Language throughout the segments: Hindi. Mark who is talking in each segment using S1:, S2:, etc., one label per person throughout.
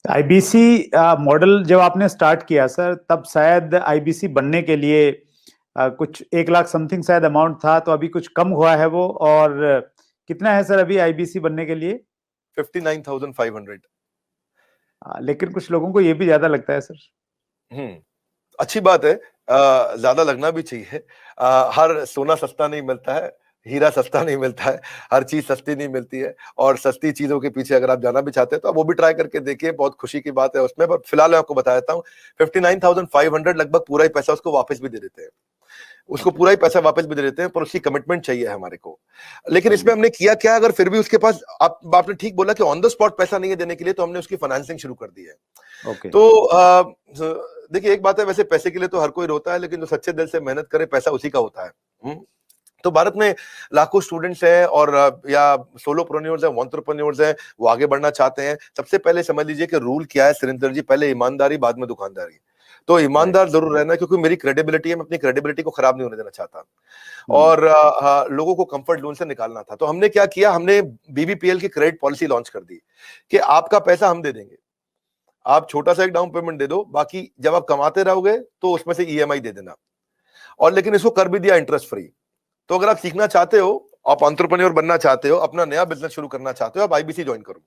S1: आईबीसी मॉडल जब आपने स्टार्ट किया सर, तब शायद आईबीसी बनने के लिए कुछ 1 लाख समथिंग शायद अमाउंट था, तो अभी कुछ कम हुआ है वो, और कितना है सर अभी आईबीसी बनने के लिए?
S2: 59,500।
S1: लेकिन कुछ लोगों को ये भी ज्यादा लगता है सर।
S2: अच्छी बात है, ज्यादा लगना भी चाहिए। हर सोना सस्ता नहीं मिलता है, हीरा सस्ता नहीं मिलता है, हर चीज सस्ती नहीं मिलती है। और सस्ती चीजों के पीछे अगर आप जाना भी चाहते हैं तो आप वो भी ट्राई करके देखिए, बहुत खुशी की बात है उसमें। पर फिलहाल मैं आपको बता देता हूँ, 59,500 लगभग पूरा ही पैसा उसको वापस भी दे देते हैं, उसको पूरा ही पैसा वापस भी दे देते हैं, पर उसकी कमिटमेंट चाहिए हमारे को। लेकिन इसमें हमने किया क्या, अगर फिर भी उसके पास, आपने ठीक बोला कि ऑन द स्पॉट पैसा नहीं है देने के लिए, तो हमने उसकी फाइनेंसिंग शुरू कर दी है।
S1: ओके।
S2: तो देखिए, एक बात है, वैसे पैसे के लिए तो हर कोई रोता है, लेकिन जो सच्चे दिल से मेहनत करे पैसा उसी का होता है। तो भारत में लाखों स्टूडेंट्स हैं, और या सोलोप्रेन्योर्स हैं, एंटरप्रेन्योर्स हैं, वो आगे बढ़ना चाहते हैं। सबसे पहले समझ लीजिए कि रूल क्या है सुरेंद्र जी, पहले ईमानदारी, बाद में दुकानदारी। तो ईमानदार जरूर रहना, क्योंकि मेरी क्रेडिबिलिटी है, मैं अपनी क्रेडिबिलिटी को खराब नहीं होने देना चाहता, और लोगों को कंफर्ट जोन से निकालना था। तो हमने क्या किया, हमने बीबीपीएल की क्रेडिट पॉलिसी लॉन्च कर दी कि आपका पैसा हम दे देंगे, आप छोटा सा एक डाउन पेमेंट दे दो, बाकी जब आप कमाते रहोगे तो उसमें से ईएमआई दे देना। और लेकिन इसको कर भी दिया इंटरेस्ट फ्री। तो अगर आप सीखना चाहते हो, आप एंटरप्रेन्योर बनना चाहते हो, अपना नया बिजनेस शुरू करना चाहते हो, आप आईबीसी ज्वाइन करो।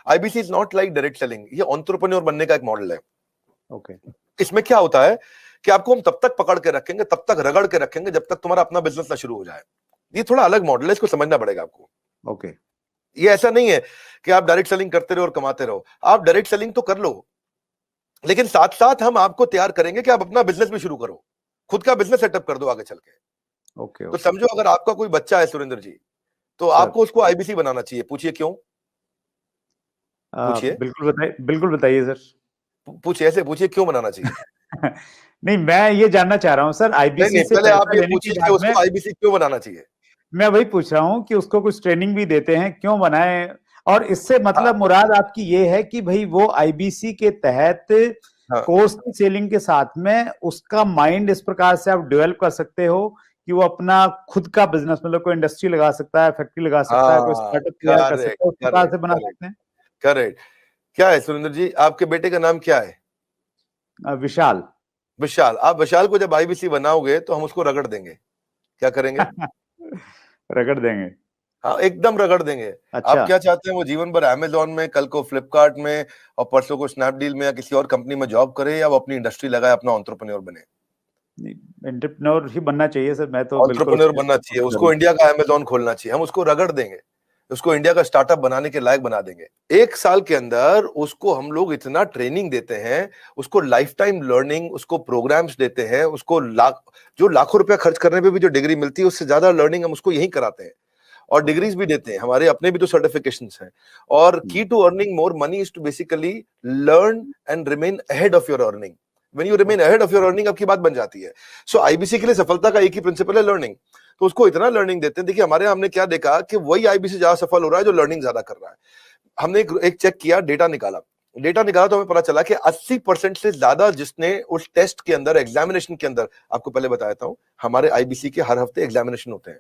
S2: IBC is not like direct selling, ये एंटरप्रेन्योर बनने का एक मॉडल है।
S1: ओके।
S2: इसमें क्या होता है कि आपको हम तब तक पकड़ के रखेंगे, तब तक रगड़ के रखेंगे, जब तक तुम्हारा अपना बिजनेस ना शुरू हो जाए। ये थोड़ा अलग मॉडल है, इसको समझना पड़ेगा आपको।
S1: ओके।
S2: ये ऐसा नहीं है कि आप डायरेक्ट सेलिंग करते रहो और कमाते रहो। आप डायरेक्ट सेलिंग तो कर लो, लेकिन साथ साथ हम आपको तैयार करेंगे कि आप अपना बिजनेस भी शुरू करो, खुद का बिजनेस सेटअप कर दो आगे चल के।
S1: ओके।
S2: तो समझो, अगर आपका कोई बच्चा है सुरेंद्र जी, तो
S1: सर,
S2: आपको उसको आईबीसी बनाना चाहिए। पूछिए क्यों, पूछिए,
S1: बिल्कुल बताइए, बिल्कुल बताइए सर।
S2: पूछिए, ऐसे पूछिए क्यों बनाना चाहिए।
S1: नहीं, मैं ये जानना चाह रहा हूँ सर,
S2: नहीं
S1: आईबीसी
S2: नहीं,
S1: से
S2: पहले आप
S1: पैसा
S2: ये
S1: लेने के
S2: पूछिए कि
S1: बाद में
S2: उसको आईबीसी क्यों बनाना चाहिए।
S1: मैं वही पूछ रहा हूँ कि उसको कुछ ट्रेनिंग भी देते हैं, क्यों बनाए? और इससे मतलब
S2: हाँ
S1: मुराद आपकी ये है कि भाई वो आईबीसी के तहत
S2: हाँ
S1: कोर्स की सेलिंग के साथ में उसका माइंड इस प्रकार से आप डेवलप कर सकते हो कि वो अपना खुद का बिजनेस, मतलब कोई इंडस्ट्री लगा सकता है, फैक्ट्री लगा सकता है, कोई
S2: हाँ,
S1: स्टार्टअप तैयार कर
S2: करेक्ट
S1: सकता है, उस प्रकार
S2: करेक्ट
S1: से बना
S2: करेक्ट
S1: सकते हैं।
S2: करेक्ट। क्या है सुरेंद्र जी, आपके बेटे का नाम क्या है?
S1: विशाल।
S2: विशाल। आप विशाल को जब आईबीसी बनाओगे तो हम उसको रगड़ देंगे। क्या करेंगे?
S1: रगड़ देंगे।
S2: हाँ, एकदम रगड़ देंगे। आप
S1: अच्छा।
S2: क्या चाहते हैं, वो जीवन भर अमेजोन में, कल को फ्लिपकार्ट में, और परसों को स्नैपडील में या किसी और कंपनी में जॉब करे, या वो अपनी इंडस्ट्री लगाए, अपना एंटरप्रेन्योर बने?
S1: एंटरप्रेन्योर ही बनना चाहिए सर, मैं तो बिल्कुल
S2: एंटरप्रेन्योर
S1: उसके
S2: बनना
S1: लिए
S2: चाहिए,
S1: सपोर्ट
S2: उसको
S1: करूंगा।
S2: इंडिया का अमेजोन खोलना चाहिए। हम उसको रगड़ देंगे, उसको इंडिया का स्टार्टअप बनाने के लायक बना देंगे। 1 साल के अंदर उसको हम लोग इतना ट्रेनिंग देते हैं, उसको लाइफ टाइम लर्निंग, उसको प्रोग्राम्स देते हैं, उसको जो लाखों रुपया खर्च करने पे भी जो डिग्री मिलती है, उससे ज्यादा लर्निंग हम उसको यही कराते हैं। और
S1: ओके।
S2: डिग्रीज भी देते हैं, हमारे अपने भी तो सर्टिफिकेशंस हैं। और key to earning more money is to basically learn and remain ahead of your earning. When you remain ahead of your earning, आपकी बात बन जाती है। सो आईबीसी के लिए सफलता का एक ही प्रिंसिपल है, लर्निंग। तो उसको इतना लर्निंग देते हैं। देखिए, हमारे यहाँ हमने क्या देखा कि वही आईबीसी ज्यादा सफल हो रहा है जो लर्निंग ज्यादा कर रहा है। हमने एक चेक किया, डेटा निकाला, तो हमें पता चला कि 80% से ज्यादा जिसने उस टेस्ट के अंदर, एग्जामिनेशन के अंदर, आपको पहले बताया था, हमारे आईबीसी के हर हफ्ते एग्जामिनेशन होते हैं,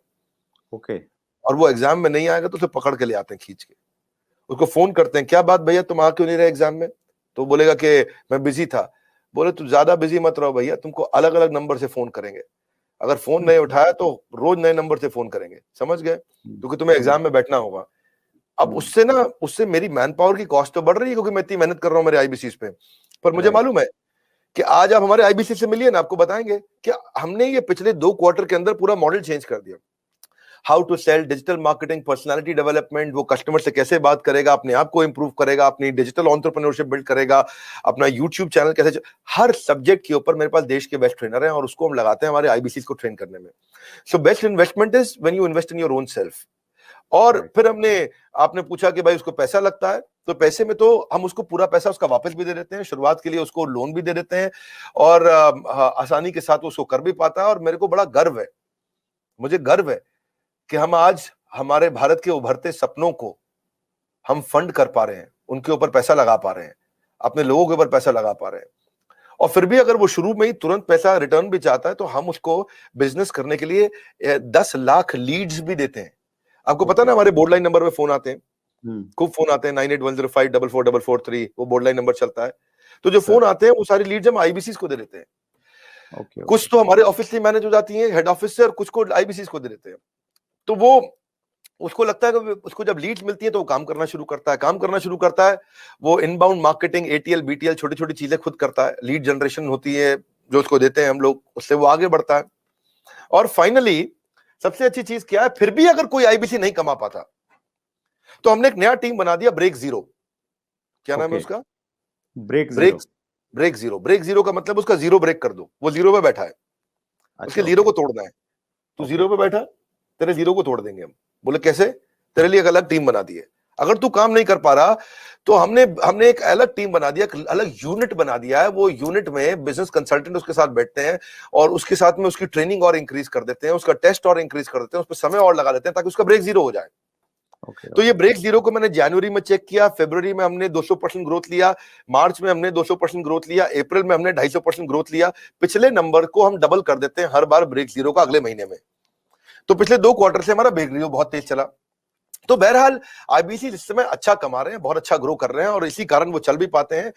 S1: ओके।
S2: और वो एग्जाम में नहीं आएगा तो उसे पकड़ के ले आते हैं खींच के। उसको फोन करते हैं, क्या बात भैया, तुम आ क्यों नहीं रहे एग्जाम में? तो बोलेगा कि मैं बिजी था। बोले, तू ज्यादा बिजी मत रहो भैया, तुमको अलग अलग नंबर से फोन करेंगे, अगर फोन नहीं उठाया तो रोज नए नंबर से फोन करेंगे, समझ गए? क्योंकि तुम्हें एग्जाम में बैठना होगा। अब उससे मेरी मैन पावर की कॉस्ट तो बढ़ रही है, क्योंकि मैं इतनी मेहनत कर रहा हूँ मेरे आईबीसी पे। पर मुझे
S1: राइट।
S2: मालूम है कि आज आप हमारे आईबीसी से मिलिए ना, आपको बताएंगे कि हमने ये पिछले 2 क्वार्टर के अंदर पूरा मॉडल चेंज कर दिया। How to sell, digital marketing, personality development, वो कस्टमर से कैसे बात करेगा, अपने आप को इंप्रूव करेगा, अपनी डिजिटल एंटरप्रेन्योरशिप बिल्ड करेगा, अपना यूट्यूब चैनल कैसे हर सब्जेक्ट के ऊपर मेरे पास देश के बेस्ट ट्रेनर हैं, और उसको हम लगाते हैं हमारे आईबीसी को ट्रेन करने में। So best investment is when you invest in your own self. और फिर आपने पूछा कि भाई उसको पैसा लगता है, तो पैसे में तो हम उसको पूरा पैसा उसका वापस भी दे देते हैं, शुरुआत के लिए उसको लोन भी दे देते हैं, और आसानी के साथ उसको कर भी पाता है। और मेरे को बड़ा गर्व है, मुझे गर्व है कि हम आज हमारे भारत के उभरते सपनों को हम फंड कर पा रहे हैं, उनके ऊपर पैसा लगा पा रहे हैं, अपने लोगों के ऊपर पैसा लगा पा रहे हैं। और फिर भी अगर वो शुरू में ही तुरंत पैसा रिटर्न भी चाहता है, तो हम उसको बिजनेस करने के लिए 10 लाख लीड्स भी देते हैं। आपको पता ना, हमारे बोर्ड लाइन नंबर पे फोन आते हैं, खूब फोन आते हैं 9810544443, वो बोर्ड लाइन नंबर चलता है। तो जो फोन आते हैं वो सारी लीड्स हम आईबीसी को दे देते हैं। कुछ तो हमारे ऑफिस से मैनेज हो जाती है हेड ऑफिस से, और कुछ को आईबीसी को दे देते हैं। तो वो उसको लगता है कि उसको जब लीड्स मिलती है तो वो काम करना शुरू करता है। वो इनबाउंड मार्केटिंग, एटीएल बीटीएल छोटी छोटी चीजें खुद करता है। लीड जनरेशन होती है जो उसको देते हैं हम लोग, उससे वो आगे बढ़ता है। और फाइनली सबसे अच्छी चीज क्या है, फिर भी अगर कोई आईबीसी नहीं कमा पाता तो हमने एक नया टीम बना दिया, ब्रेक जीरो। क्या नाम है उसका? ब्रेक जीरो का मतलब उसका जीरो ब्रेक कर दो। वो जीरो पे बैठा है, उसके जीरो को तोड़ना है। तू जीरो पे बैठा, तेरे जीरो को तोड़ देंगे हम। बोले कैसे? तेरे लिए एक अलग टीम बना दी है। अगर तू काम नहीं कर पा रहा तो हमने एक अलग टीम बना दिया, अलग यूनिट बना दिया है। वो यूनिट में बिजनेस कंसल्टेंट उसके साथ बैठते हैं और उसके साथ में उसकी ट्रेनिंग और इंक्रीज कर देते हैं, उसका टेस्ट और इंक्रीज कर देते हैं, उस पर समय और लगा देते हैं ताकि उसका ब्रेक जीरो हो जाए। तो ये ब्रेक जीरो को मैंने जनवरी में चेक किया, फरवरी में हमने 200% ग्रोथ लिया, मार्च में हमने 200% ग्रोथ लिया, अप्रैल में हमने 250% ग्रोथ लिया। पिछले नंबर को हम डबल कर देते हैं हर बार ब्रेक जीरो का अगले महीने में। तो पिछले 2 क्वार्टर से हमारा ब्रेक जीरो बहुत तेज चला। तो बहरहाल आईबीसी इस समय अच्छा कमा रहे हैं, बहुत अच्छा ग्रो कर रहे हैं, और इसी कारण वो चल भी पाते हैं।